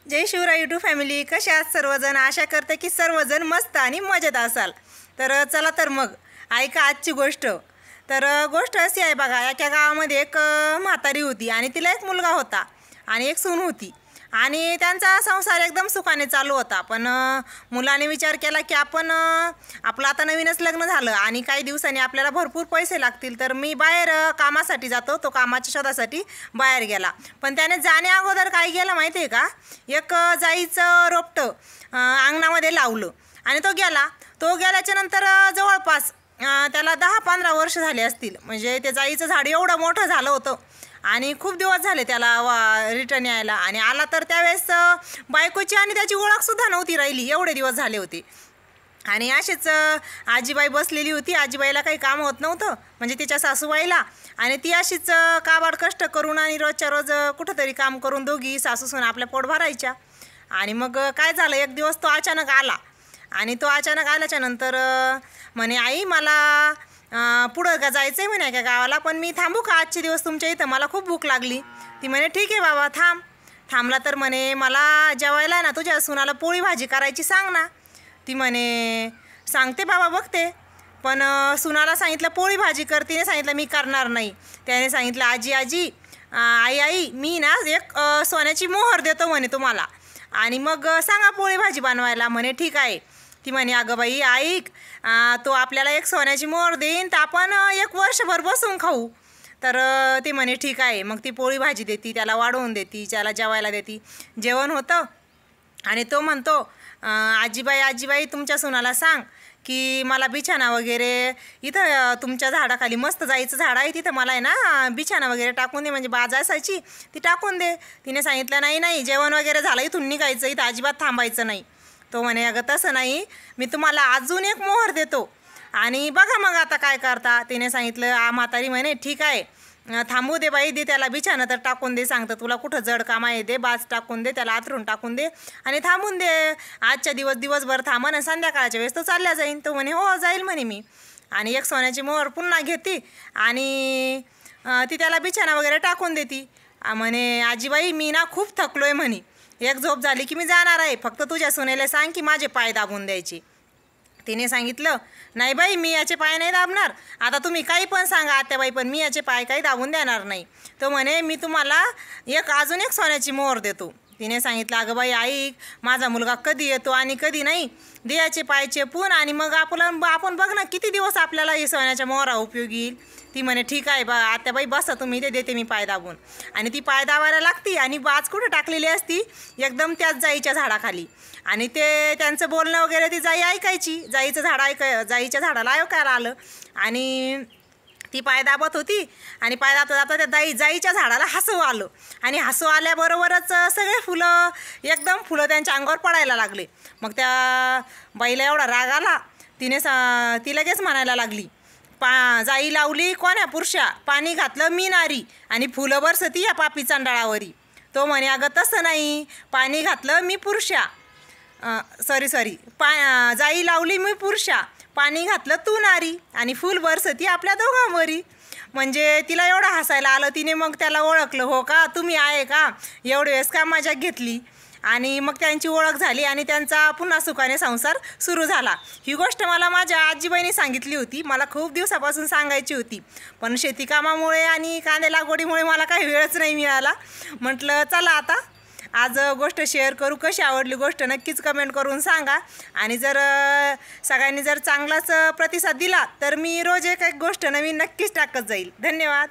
जय Shivray YouTube family, कसे आहात सर्वजण। आशा करते की सर्वजण मस्त आणि मजेत असाल। तर चला तर मग ऐका आजची गोष्ट। तर गोष्ट अशी आहे बघा, एका गावामध्ये एक म्हातारी होती आणि तिला एक मुलगा होता आणि एक सून होती आणि त्यांचा संसार एकदम सुखाने चालू होता। पण मुलाने विचार केला की आपण आपलं आता नवीनच लग्न झालं आणि काही दिवसांनी आपल्याला भरपूर पैसे लागतील, तर मी बाहेर कामासाठी जातो। तो कामाच्या शोधासाठी बाहेर गेला, पण त्याने जाण्या अगोदर काय केलं माहिती आहे का, एक जाईचं रोपटं अंगणामध्ये लावलं आणि तो गेल्याच्या नंतर जवळपास त्याला 10-15 वर्ष झाले असतील। म्हणजे ते जाईचं झाड एवढं मोठं झालं होतं आणि खूप दिवस झाले त्याला रिटर्न यायला, आणि आला तर त्यावेळेस बायकोची आणि त्याची ओळखसुद्धा नव्हती राहिली, एवढे दिवस झाले होते। आणि असेच आजीबाई बसलेली होती। आजीबाईला काही काम होत नव्हतं, म्हणजे तिच्या सासूबाईला, आणि ती अशीच काबाड कष्ट करून आणि रोजच्या रोज कुठंतरी काम करून दोघी सासूसून आपल्या पोट भरायच्या। आणि मग काय झालं, एक दिवस तो अचानक आला आणि तो अचानक आल्याच्या नंतर म्हणे, आई मला पुढं का जायचं आहे म्हणे का गावाला, पण मी थांबू का आजचे दिवस तुमच्या इथं, मला खूप भूक लागली। ती म्हणे ठीक आहे बाबा थांब। थांबला तर म्हणे, मला जेवायला ना तुझ्या सुनाला पोळी भाजी करायची सांग ना। ती म्हणे सांगते बाबा बघते, पण सुनाला सांगितलं पोळी भाजी कर, तिने सांगितलं मी करणार नाही। त्याने सांगितलं आजी आई मी ना एक सोन्याची मोहर देतो म्हणे तुम्हाला, आणि मग सांगा पोळी भाजी बनवायला। म्हणे ठीक आहे। ती म्हणे अगं बाई ऐक, तो आपल्याला एक सोन्याची मोहर देईन तर आपण 1 वर्षभर बसून खाऊ। तर ती म्हणे ठीक आहे। मग ती पोळी भाजी देती, त्याला वाढवून देती, त्याला जेवायला देती। जेवण होतं आणि तो म्हणतो आजीबाई तुमच्या सुनाला सांग की मला बिछाना वगैरे इथं तुमच्या झाडाखाली मस्त जाईचं झाड आहे, तिथं मला आहे ना बिछाना वगैरे टाकून दे, म्हणजे बाज असायची ती टाकून दे। तिने सांगितलं नाही जेवण वगैरे झालं, इथून निघायचं, इथं अजिबात थांबायचं नाही। तो म्हणे अगं तसं नाही, मी तुम्हाला अजून एक मोहर देतो आणि बघा मग आता काय करता। तिने सांगितलं म्हातारी म्हणे ठीक आहे, थांबू दे बाई, दे त्याला बिछाना तर टाकून दे, सांगतं तुला कुठं जड काम आहे, दे बाज टाकून दे, त्याला आथरून टाकून दे आणि थांबून दे। आजच्या दिवसभर थांबा आणि संध्याकाळच्या वेळेस तो चालल्या जाईन। तो म्हणे हो जाईल म्हणे मी, आणि एक सोन्याची मोहर पुन्हा घेते आणि ती त्याला बिछाना वगैरे टाकून देती। म्हणे आजीबाई मी ना खूप थकलोय म्हणे, एक झोप झाली की मी जाणार आहे, फक्त तुझ्या सुनेला सांग की माझे पाय दाबून द्यायचे। तिने सांगितलं नाही बाई मी याचे पाय नाही दाबणार, आता तुम्ही काही पण सांगा आत्याबाई, पण मी याचे पाय काही दाबून देणार नाही। तो म्हणे मी तुम्हाला अजून एक सोन्याची मोहर देतो। तिने सांगितलं अगं बाई ऐक, माझा मुलगा कधी येतो आणि कधी नाही, देयाचे पाय चेपून, आणि मग आपण बघ ना किती दिवस आपल्याला हे सोन्याच्या मोहरा उपयोगी येईल। ती म्हणे ठीक आहे आत्याबाई बसा तुम्ही, ते देते मी पाय दाबून। आणि ती पाय दाबायला लागती आणि बाज कुठं टाकलेली असती, एकदम त्याच जाईच्या झाडाखाली, आणि ते त्यांचं बोलणं वगैरे ती जाई ऐकायची। जाईच्या झाडाला ऐकायला आलं आणि ती पाय दाबत होती, आणि पाय दाबता त्या जाईच्या झाडाला हसू आलं, आणि हसू आल्याबरोबरच सगळे फुलं त्यांच्या अंगावर पडायला लागले। मग त्या बाईला एवढा राग आला, ती लगेच म्हणायला लागली जाई लावली कोण्या पुरुषा, पाणी घातलं मी नारी, आणि फुलं बरसती या पापी चांडाळावरी। तो म्हणे अगं तसं नाही, पाणी घातलं मी पुरुषा, जाई लावली मी पुरुषा, पाणी घातलं तू नारी, आणि फूल बरसती आपल्या दोघांवरी। म्हणजे तिला एवढं हसायला आलं, तिने मग त्याला ओळखलं, हो का तुम्ही आहे का, एवढे वेळेस का मजा घेतली, आणि मग त्यांची ओळख झाली आणि त्यांचा पुन्हा सुखाने संसार सुरू झाला। ही गोष्ट मला माझ्या आजीबाईंनी सांगितली होती, मला खूप दिवसापासून सांगायची होती, पण शेतीकामामुळे आणि कांदे लागवडीमुळे मला काही वेळच नाही मिळाला। म्हटलं चला आता आज गोष्ट शेअर करू। कशी आवडली गोष्ट नक्कीच कमेंट करून सांगा, आणि जर सगळ्यांनी जर चांगलाच प्रतिसाद दिला तर मी रोज एक गोष्ट नवीन नक्कीच टाकत जाईल। धन्यवाद।